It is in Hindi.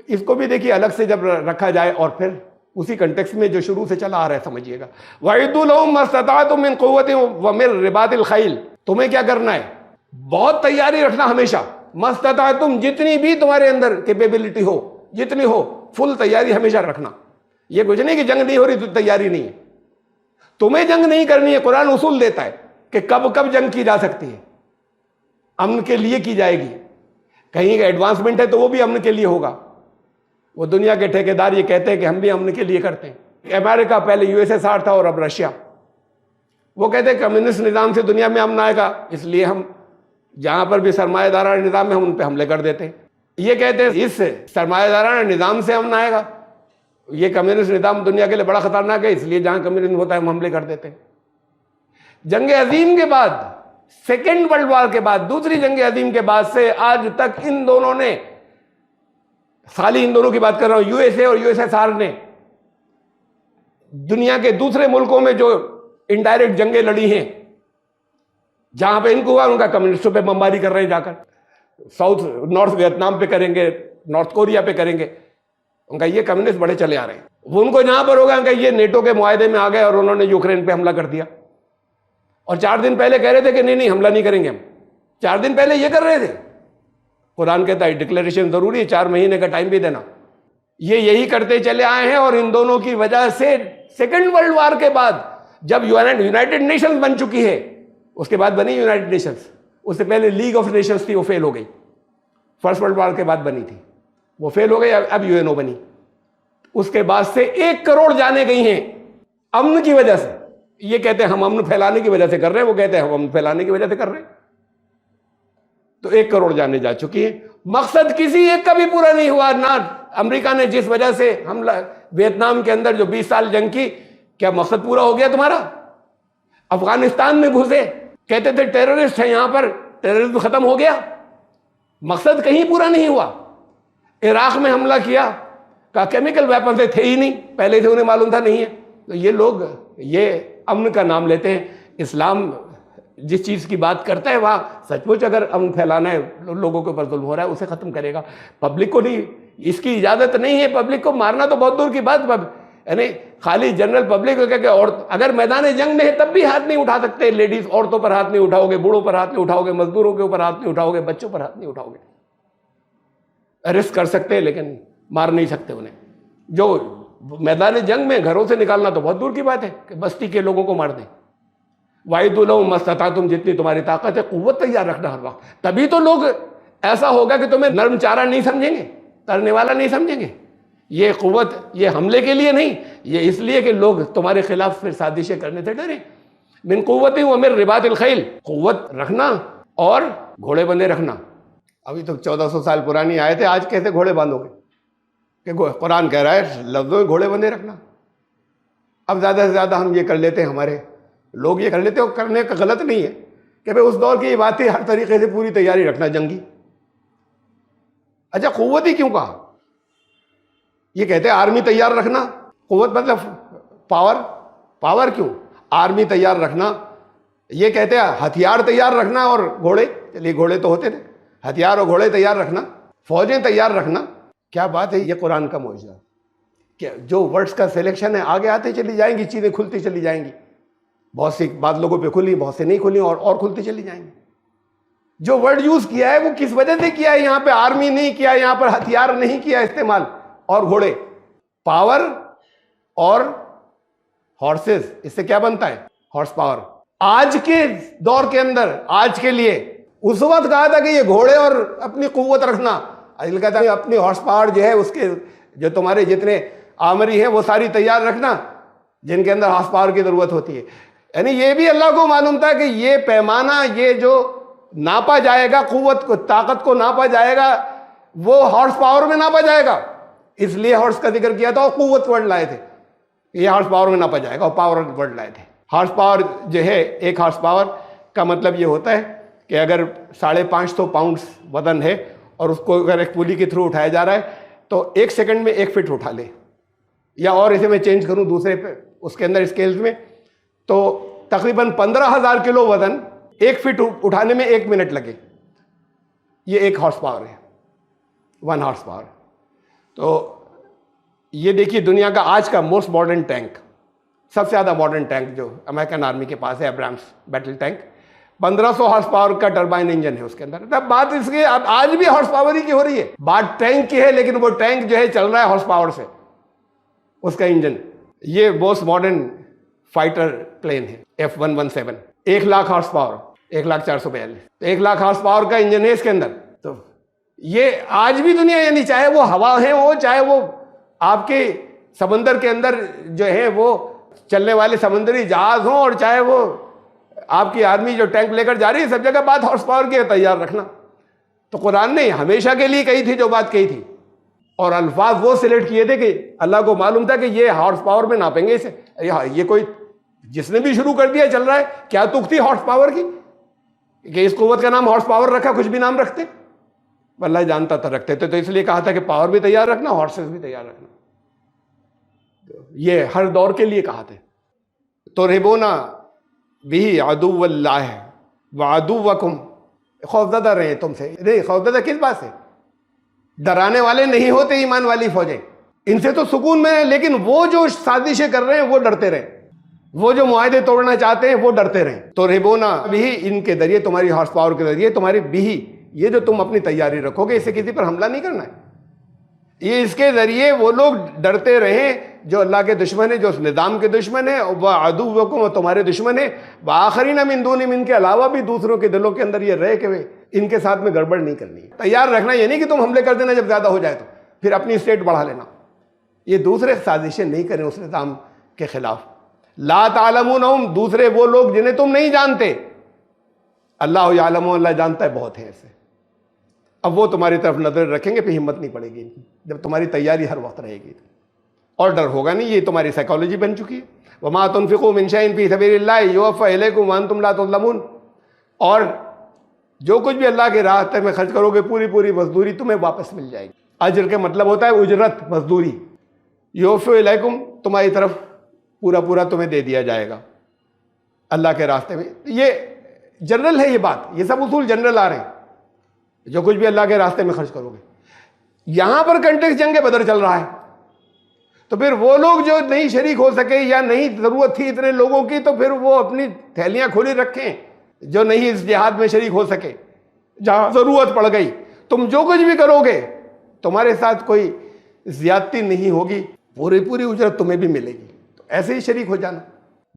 इसको भी देखिए अलग से जब रखा जाए और फिर उसी कंटेक्स्ट में जो शुरू से चला आ रहा है समझिएगा। वइदु लहुम मस्तताअतुम मिन कुव्वतिन व मिन रिबातिल खैल, तुम्हें क्या करना है, बहुत तैयारी रखना हमेशा। मस्तताअतुम, जितनी भी तुम्हारे अंदर कैपेबिलिटी हो, जितनी हो, फुल तैयारी हमेशा रखना। ये कुछ नहीं कि जंग नहीं हो रही तो तैयारी नहीं है, तुम्हें जंग नहीं करनी है। कुरान उसूल देता है कि कब कब जंग की जा सकती है, अमन के लिए की जाएगी। कहीं का एडवांसमेंट है तो वो भी अमन के लिए होगा। वो दुनिया के ठेकेदार ये कहते हैं कि हम भी अमन के लिए करते हैं। अमेरिका पहले यूएसएसआर था और अब रशिया, वो कहते हैं कम्युनिस्ट निज़ाम से दुनिया में अमन आएगा, इसलिए हम जहां पर भी सरमायादाराना निज़ाम है हम उन पर हमले कर देते हैं। ये कहते हैं इस सरमायादाराना निज़ाम से अमन आएगा, ये कम्युनिस्ट निज़ाम दुनिया के लिए बड़ा खतरनाक है, इसलिए जहां कम्युनिज्म होता है हम हमले कर देते हैं। जंग अजीम के बाद, सेकेंड वर्ल्ड वॉर के बाद, दूसरी जंग अजीम के बाद से आज तक इन दोनों ने, खाली इन दोनों की बात कर रहा हूं, यूएसए और यूएसएसआर ने दुनिया के दूसरे मुल्कों में जो इनडायरेक्ट जंगें लड़ी हैं, जहां पे इनको हुआ उनका कम्युनिस्टों पे बमबारी कर रहे हैं, जाकर नॉर्थ वियतनाम पे करेंगे, नॉर्थ कोरिया पे करेंगे। उनका ये कम्युनिस्ट बड़े चले आ रहे हैं। वो उनको जहां पर होगा उनका ये नेटो के मुआहदे में आ गए और उन्होंने यूक्रेन पे हमला कर दिया। और 4 दिन पहले कह रहे थे कि नहीं हमला नहीं करेंगे हम। 4 दिन पहले ये कर रहे थे। कुरान कहता है डिक्लेरेशन जरूरी है, 4 महीने का टाइम भी देना। ये यही करते चले आए हैं और इन दोनों की वजह से सेकेंड वर्ल्ड वॉर के बाद जब यूनाइटेड नेशंस बन चुकी है, उसके बाद बनी यूनाइटेड नेशंस, उससे पहले लीग ऑफ नेशंस थी, वो फेल हो गई। फर्स्ट वर्ल्ड वॉर के बाद बनी थी, वो फेल हो गई, अब यूएनओ बनी। उसके बाद से 1 करोड़ जाने गई हैं अमन की वजह से। ये कहते हैं हम अमन फैलाने की वजह से कर रहे हैं, वो कहते हैं हम अमन फैलाने की वजह से कर रहे हैं। तो 1 करोड़ जाने जा चुकी है। मकसद किसी एक का भी पूरा नहीं हुआ। ना अमेरिका ने जिस वजह से हमला वियतनाम के अंदर जो 20 साल जंग की, क्या मकसद पूरा हो गया तुम्हारा? अफगानिस्तान में घुसे, कहते थे टेररिस्ट है यहां पर, टेररिज्म खत्म हो गया, मकसद कहीं पूरा नहीं हुआ। इराक में हमला किया, का केमिकल वेपन से थे ही नहीं, पहले से उन्हें मालूम था नहीं है। तो ये लोग ये अमन का नाम लेते हैं। इस्लाम जिस चीज़ की बात करता है वहाँ सचमुच अगर अमन फैलाना है, लोगों के ऊपर जुल्म हो रहा है, उसे ख़त्म करेगा। पब्लिक को नहीं, इसकी इजाज़त नहीं है। पब्लिक को मारना तो बहुत दूर की बात, यानी खाली जनरल पब्लिक को क्या, और अगर मैदान जंग में है तब भी हाथ नहीं उठा सकते। लेडीज़, औरतों पर हाथ नहीं उठाओगे, बूढ़ों पर हाथ नहीं उठाओगे, मजदूरों के ऊपर हाथ नहीं उठाओगे, बच्चों पर हाथ नहीं उठाओगे। अरेस्ट कर सकते हैं लेकिन मार नहीं सकते उन्हें। जो मैदान जंग में घरों से निकालना तो बहुत दूर की बात है कि बस्ती के लोगों को मार दें। वाइदु लहुम मस्तताअतुम, जितनी तुम्हारी ताकत है, कुव्वत तैयार रखना हर वक्त। तभी तो लोग, ऐसा होगा कि तुम्हें नर्म चारा नहीं समझेंगे, तरने वाला नहीं समझेंगे। ये कुव्वत ये हमले के लिए नहीं, ये इसलिए कि लोग तुम्हारे खिलाफ फिर साजिशें करने से डरे। मिन कुव्वतिन व मिन रिबातिल खैल, कुव्वत रखना और घोड़े बंधे रखना। अभी तो 1400 साल पुरानी आए थे, आज कैसे घोड़े बांधोगे? कि कुरान कह रहा है लफ्ज़ों में घोड़े बंधे रखना। अब ज़्यादा से ज़्यादा हम ये कर लेते हैं, हमारे लोग ये कर लेते हैं, करने का गलत नहीं है कि भाई उस दौर की ये बात है, हर तरीके से पूरी तैयारी रखना जंगी। अच्छा, कुव्वत ही क्यों कहा? ये कहते हैं आर्मी तैयार रखना, कुव्वत मतलब पावर। पावर क्यों? आर्मी तैयार रखना। ये कहते हैं हथियार तैयार रखना और घोड़े, चलिए घोड़े तो होते थे, हथियार और घोड़े तैयार रखना, फौजें तैयार रखना। क्या बात है, ये कुरान का मौजूदा। क्या जो वर्ड्स का सिलेक्शन है, आगे आते चली जाएंगी, चीज़ें खुलती चली जाएंगी। बहुत सी बात लोगों पे खुली, बहुत से नहीं खुली, और खुलती चली जाएंगी। जो वर्ड यूज किया है वो किस वजह से किया है? यहाँ पे आर्मी नहीं किया, यहाँ पर हथियार नहीं किया इस्तेमाल, और घोड़े। पावर और हॉर्सेस, इससे क्या बनता है? Horse power. आज के दौर के अंदर, आज के लिए, उस वक्त कहा था कि ये घोड़े और अपनी कुव्वत रखना। आज कहता है अपनी हॉर्स पावर जो है, उसके जो तुम्हारे जितने आर्मरी है वो सारी तैयार रखना, जिनके अंदर हॉर्स पावर की जरूरत होती है। यानी ये भी अल्लाह को मालूम था कि ये पैमाना, ये जो नापा जाएगा, कुव्वत को, ताकत को नापा जाएगा, वो हॉर्स पावर में नापा जाएगा। इसलिए हॉर्स का जिक्र किया था और कुव्वत वर्ड लाए थे। ये हॉर्स पावर में नापा जाएगा और पावर वर्ड लाए थे। हॉर्स पावर जो है, एक हॉर्स पावर का मतलब ये होता है कि अगर 550 पाउंड्स वजन है और उसको अगर एक पुली के थ्रू उठाया जा रहा है तो 1 सेकंड में 1 फीट उठा ले, या और इसे मैं चेंज करूं दूसरे पे, उसके अंदर स्केल्स में, तो तकरीबन 15,000 किलो वजन 1 फीट उठाने में 1 मिनट लगे। ये 1 हॉर्स पावर है, 1 हॉर्स पावर। तो ये देखिए दुनिया का आज का मोस्ट मॉडर्न टैंक, सबसे ज़्यादा मॉडर्न टैंक जो अमेरिकन आर्मी के पास है, Abrams battle tank, 1500 horse power का टर्बाइन इंजन है उसके अंदर। तब बात इसकी अब आज भी हॉर्स पावर ही की हो रही है, बात टैंक की है, लेकिन वो टैंक जो है चल रहा है हॉर्स पावर से, उसका इंजन। ये मोस्ट मॉडर्न फाइटर प्लेन है F-117, 1,00,000 horse power, 1,04,42, 1,00,000 horse power का इंजन है इसके अंदर। तो ये आज भी दुनिया, यानी चाहे वो हवा है हो, चाहे वो आपके समंदर के अंदर जो है वो चलने वाले समुद्री जहाज हों, और चाहे वो आपकी आर्मी जो टैंक लेकर जा रही है, सब जगह बात हॉर्स पावर की तैयार रखना। तो कुरान ने हमेशा के लिए कही थी जो बात कही थी, और अल्फाज वो सिलेक्ट किए थे कि अल्लाह को मालूम था कि ये हॉर्स पावर में नापेंगे इसे। ये कोई जिसने भी शुरू कर दिया चल रहा है, क्या तुक थी हॉर्स पावर की कि इस कुव्वत का नाम हॉर्स पावर रखा, कुछ भी नाम रखते, अल्लाह जानता था रखते थे। तो इसलिए कहा था कि पावर भी तैयार रखना, हॉर्सेस भी तैयार रखना। ये हर दौर के लिए कहा थे। तो रिबोना बिही अदुव्वल्लाह व अदुव्वकुम, खौफज़दा रहे तुमसे। नहीं, खौफज़दा किस बात से? डराने वाले नहीं होते ईमान वाली फौजें, इनसे तो सुकून में है, लेकिन वो जो साजिशें कर रहे हैं वो डरते रहे, वो जो मुआहदे तोड़ना चाहते हैं वो डरते रहे। तो रिबोना बिही, इनके जरिए, तुम्हारी हॉर्स पावर के जरिए, तुम्हारी बिही, ये जो तुम अपनी तैयारी रखोगे, इससे किसी पर हमला नहीं करना है, ये इसके जरिए वो लोग डरते रहे जो अल्लाह के दुश्मन है, जो उस निज़ाम के दुश्मन है, वह अदुव्वकुम, तुम्हारे दुश्मन है, व आखरीन मिन दूनिहिम, इनके अलावा भी दूसरों के दिलों के अंदर ये रहे कि वे इनके साथ में गड़बड़ नहीं करनी है। तैयार रखना, ये नहीं कि तुम हमले कर देना जब ज़्यादा हो जाए तो फिर अपनी स्टेट बढ़ा लेना, ये दूसरे साजिशें नहीं करें उस निज़ाम के खिलाफ। ला तालमूनहुम, दूसरे वो लोग जिन्हें तुम नहीं जानते, अल्लाह यालमु, अल्लाह जानता है, बहुत है ऐसे। अब वो तुम्हारी तरफ नजर रखेंगे, फिर हिम्मत नहीं पड़ेगी इनकी, जब तुम्हारी तैयारी हर वक्त रहेगी और डर होगा नहीं। ये तुम्हारी साइकोलॉजी बन चुकी है। वमा तुनफिकू मिन शैइन फी सबीलिल्लाह युवफ़ा इलैकुम व अंतुम ला तुज़लमून, और जो कुछ भी अल्लाह के रास्ते में खर्च करोगे, पूरी पूरी मजदूरी तुम्हें वापस मिल जाएगी। अज्र का मतलब होता है उजरत, मजदूरी। युवफ़ा इलैकुम, तुम्हारी तरफ पूरा पूरा तुम्हें दे दिया जाएगा अल्लाह के रास्ते में। ये जनरल है, ये बात, ये सब उसूल जनरल आ रहे हैं, जो कुछ भी अल्लाह के रास्ते में खर्च करोगे। यहां पर कंटेक्स्ट जंग बदर चल रहा है, तो फिर वो लोग जो नहीं शरीक हो सके या नहीं जरूरत थी इतने लोगों की, तो फिर वो अपनी थैलियां खुली रखें, जो नहीं इस जिहाद में शरीक हो सके, जहां जरूरत पड़ गई। तुम जो कुछ भी करोगे, तुम्हारे साथ कोई ज्यादती नहीं होगी, पूरी पूरी उजरत तुम्हें भी मिलेगी, तो ऐसे ही शरीक हो जाना।